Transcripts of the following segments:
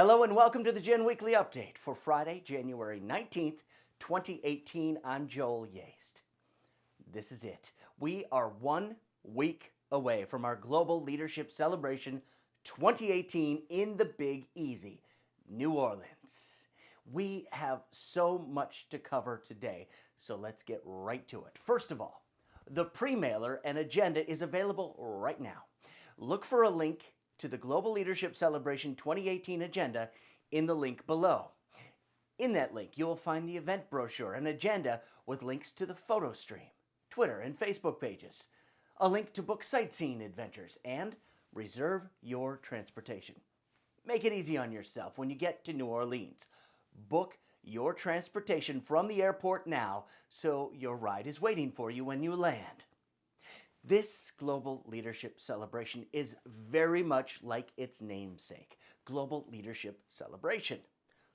Hello and welcome to the Gen Weekly Update for Friday, January 19th, 2018. I'm Joel Yaste. This is it. We are 1 week away from our Global Leadership Celebration 2018 in the Big Easy, New Orleans. We have so much to cover today, so let's get right to it. First of all, the pre-mailer and agenda is available right now. Look for a link to the Global Leadership Celebration 2018 agenda in the link below. In that link, you will find the event brochure and agenda with links to the photo stream, Twitter and Facebook pages, a link to book sightseeing adventures, and reserve your transportation. Make it easy on yourself when you get to New Orleans. Book your transportation from the airport now so your ride is waiting for you when you land. This Global Leadership Celebration is very much like its namesake, Global Leadership Celebration.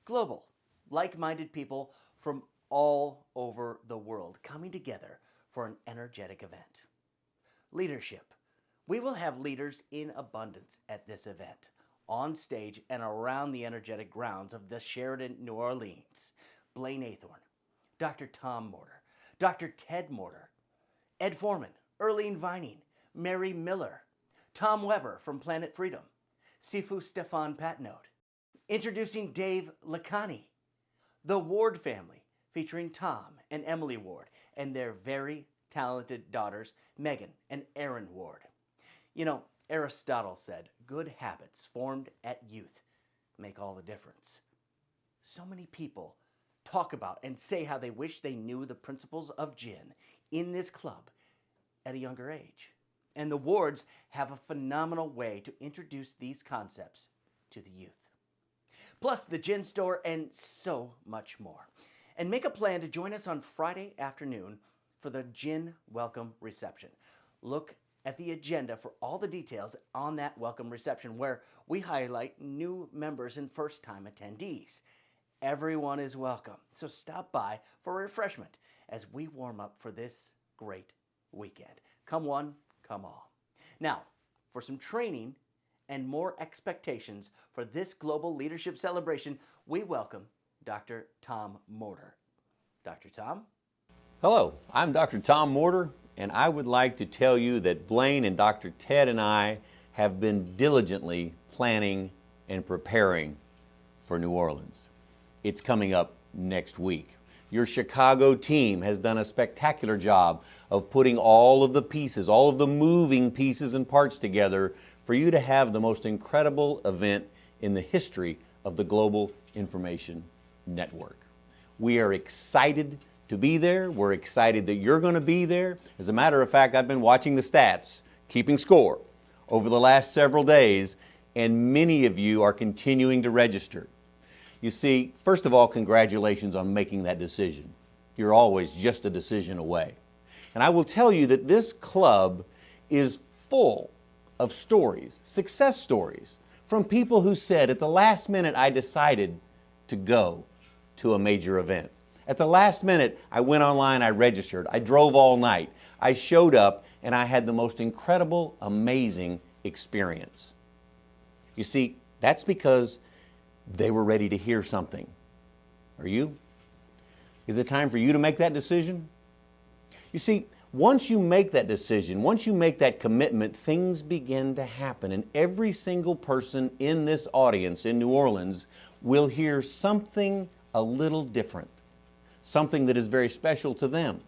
Global, like-minded people from all over the world coming together for an energetic event. Leadership. We will have leaders in abundance at this event, on stage and around the energetic grounds of the Sheraton, New Orleans. Blaine Aythorne, Dr. Tom Morter, Dr. Ted Morter, Ed Foreman, Earlene Vining, Mary Miller, Tom Weber from Planet Freedom, Sifu Stefan Patnaud. Introducing Dave Lacani, the Ward family, featuring Tom and Emily Ward and their very talented daughters, Megan and Erin Ward. You know, Aristotle said, good habits formed at youth make all the difference. So many people talk about and say how they wish they knew the principles of gin in this club at a younger age. And the Wards have a phenomenal way to introduce these concepts to the youth. Plus the gin store and so much more. And make a plan to join us on Friday afternoon for the gin welcome reception. Look at the agenda for all the details on that welcome reception where we highlight new members and first-time attendees. Everyone is welcome, so stop by for refreshment as we warm up for this great weekend. Come one, come all. Now, for some training and more expectations for this Global Leadership Celebration, we welcome Dr. Tom Morter. Dr. Tom? Hello, I'm Dr. Tom Morter, and I would like to tell you that Blaine and Dr. Ted and I have been diligently planning and preparing for New Orleans. It's coming up next week. Your Chicago team has done a spectacular job of putting all of the pieces, all of the moving pieces and parts together for you to have the most incredible event in the history of the Global Information Network. We are excited to be there. We're excited that you're going to be there. As a matter of fact, I've been watching the stats, keeping score over the last several days, and many of you are continuing to register. You see, first of all, congratulations on making that decision. You're always just a decision away. And I will tell you that this club is full of stories, success stories, from people who said, at the last minute, I decided to go to a major event. At the last minute, I went online, I registered, I drove all night, I showed up, and I had the most incredible, amazing experience. You see, that's because they were ready to hear something. Are you? Is it time for you to make that decision? You see, once you make that decision, once you make that commitment, things begin to happen. And every single person in this audience in New Orleans will hear something a little different. Something that is very special to them.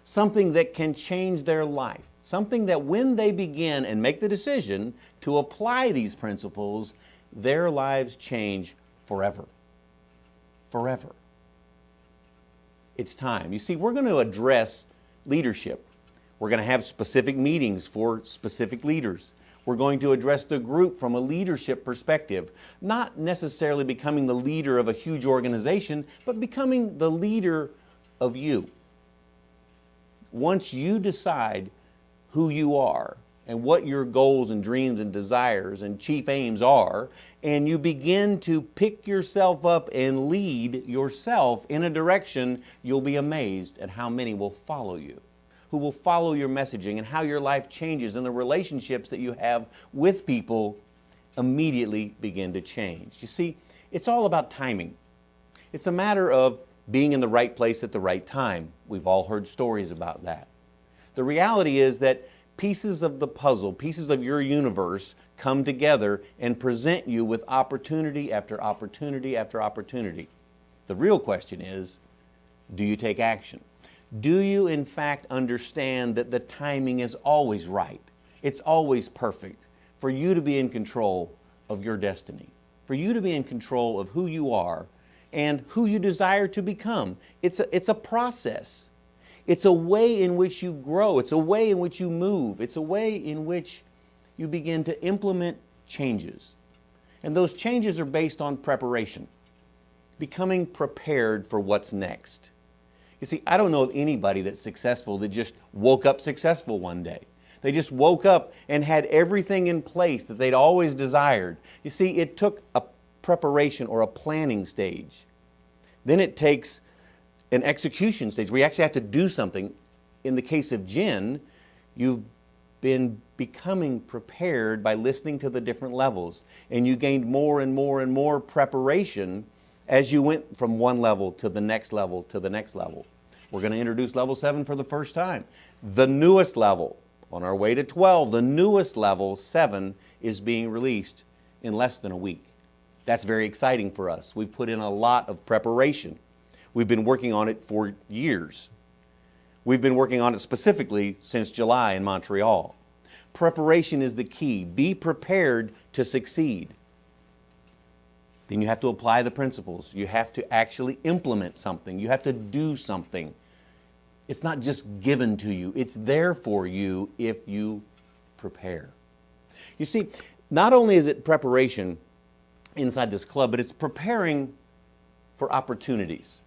Something that can change their life. Something that when they begin and make the decision to apply these principles, their lives change forever. Forever. It's time. You see, we're going to address leadership. We're going to have specific meetings for specific leaders. We're going to address the group from a leadership perspective, not necessarily becoming the leader of a huge organization, but becoming the leader of you. Once you decide who you are and what your goals and dreams and desires and chief aims are, and you begin to pick yourself up and lead yourself in a direction, you'll be amazed at how many will follow you, who will follow your messaging, and how your life changes and the relationships that you have with people immediately begin to change. You see, It's all about timing. It's a matter of being in the right place at the right time. We've all heard stories about that. The reality is that pieces of the puzzle, pieces of your universe come together and present you with opportunity after opportunity after opportunity. The real question is, do you take action? Do you in fact understand that the timing is always right? It's always perfect for you to be in control of your destiny, for you to be in control of who you are and who you desire to become. It's a process. It's a way in which you grow. It's a way in which you move. It's a way in which you begin to implement changes. And those changes are based on preparation, becoming prepared for what's next. You see, I don't know of anybody that's successful that just woke up successful one day. They just woke up and had everything in place that they'd always desired. You see, it took a preparation or a planning stage. Then it takes an execution stage where you actually have to do something. In the case of Jen, you've been becoming prepared by listening to the different levels, and you gained more and more and more preparation as you went from one level to the next level to the next level. We're going to introduce level 7 for the first time. The newest level, on our way to 12, the newest level, 7, is being released in less than a week. That's very exciting for us. We've put in a lot of preparation. We've been working on it for years. We've been working on it specifically since July in Montreal. Preparation is the key. Be prepared to succeed. Then you have to apply the principles. You have to actually implement something. You have to do something. It's not just given to you. It's there for you if you prepare. You see, not only is it preparation inside this club, but it's preparing for opportunities.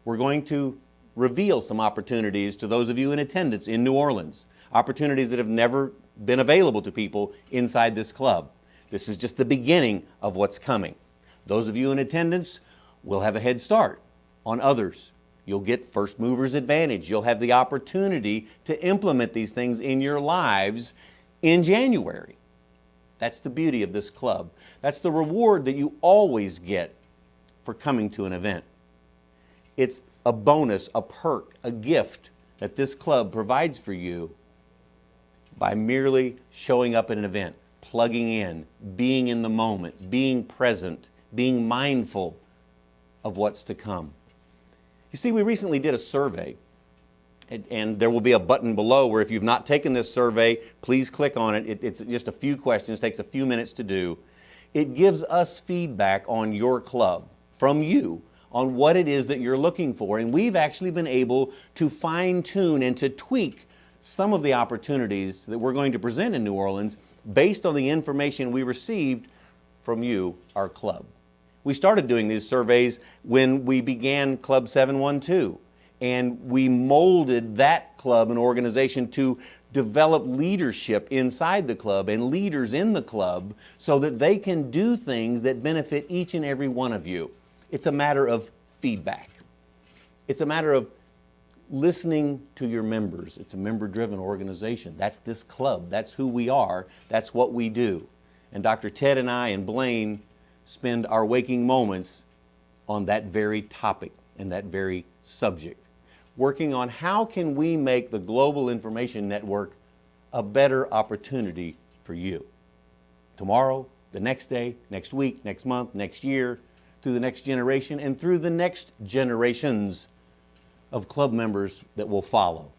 We're going to reveal some opportunities to those of you in attendance in New Orleans, opportunities that have never been available to people inside this club. This is just the beginning of what's coming. Those of you in attendance will have a head start on others. You'll get first mover's advantage. You'll have the opportunity to implement these things in your lives in January. That's the beauty of this club. That's the reward that you always get for coming to an event. It's a bonus, a perk, a gift that this club provides for you by merely showing up at an event, plugging in, being in the moment, being present, being mindful of what's to come. You see, we recently did a survey, and there will be a button below where if you've not taken this survey, please click on it. It's just a few questions, takes a few minutes to do. It gives us feedback on your club from you on what it is that you're looking for. And we've actually been able to fine-tune and to tweak some of the opportunities that we're going to present in New Orleans based on the information we received from you, our club. We started doing these surveys when we began Club 712, and we molded that club and organization to develop leadership inside the club and leaders in the club so that they can do things that benefit each and every one of you. It's a matter of feedback. It's a matter of listening to your members. It's a member-driven organization. That's this club. That's who we are. That's what we do. And Dr. Ted and I and Blaine spend our waking moments on that very topic and that very subject, working on how can we make the Global Information Network a better opportunity for you. Tomorrow, the next day, next week, next month, next year, through the next generation and through the next generations of club members that will follow.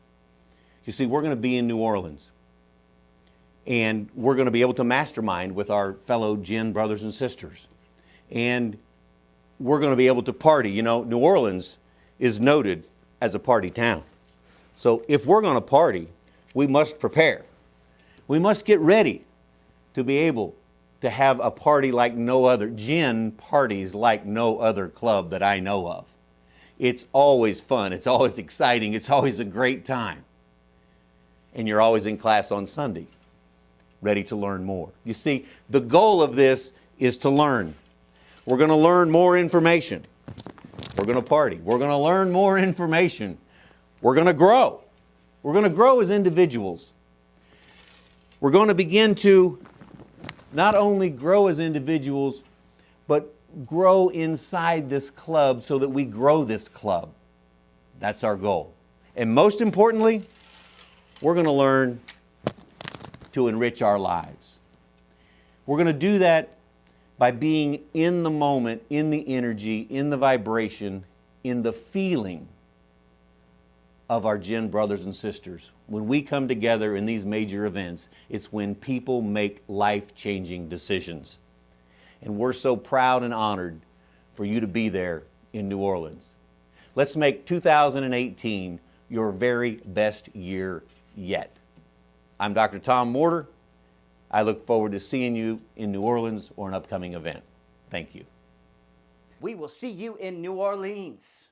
You see, we're going to be in New Orleans, and we're going to be able to mastermind with our fellow Gen brothers and sisters. And we're going to be able to party. You know, New Orleans is noted as a party town. So if we're going to party, we must prepare. We must get ready to be able to have a party like no other. Gen parties like no other club that I know of. It's always fun. It's always exciting. It's always a great time. And you're always in class on Sunday, ready to learn more. You see, the goal of this is to learn. We're going to learn more information. We're going to party. We're going to learn more information. We're going to grow. We're going to grow as individuals. We're going to begin to not only grow as individuals, but grow inside this club so that we grow this club. That's our goal. And most importantly, we're going to learn to enrich our lives. We're going to do that by being in the moment, in the energy, in the vibration, in the feeling of our Gen brothers and sisters. When we come together in these major events, it's when people make life-changing decisions. And we're so proud and honored for you to be there in New Orleans. Let's make 2018 your very best year yet. I'm Dr. Tom Morter. I look forward to seeing you in New Orleans or an upcoming event. Thank you. We will see you in New Orleans.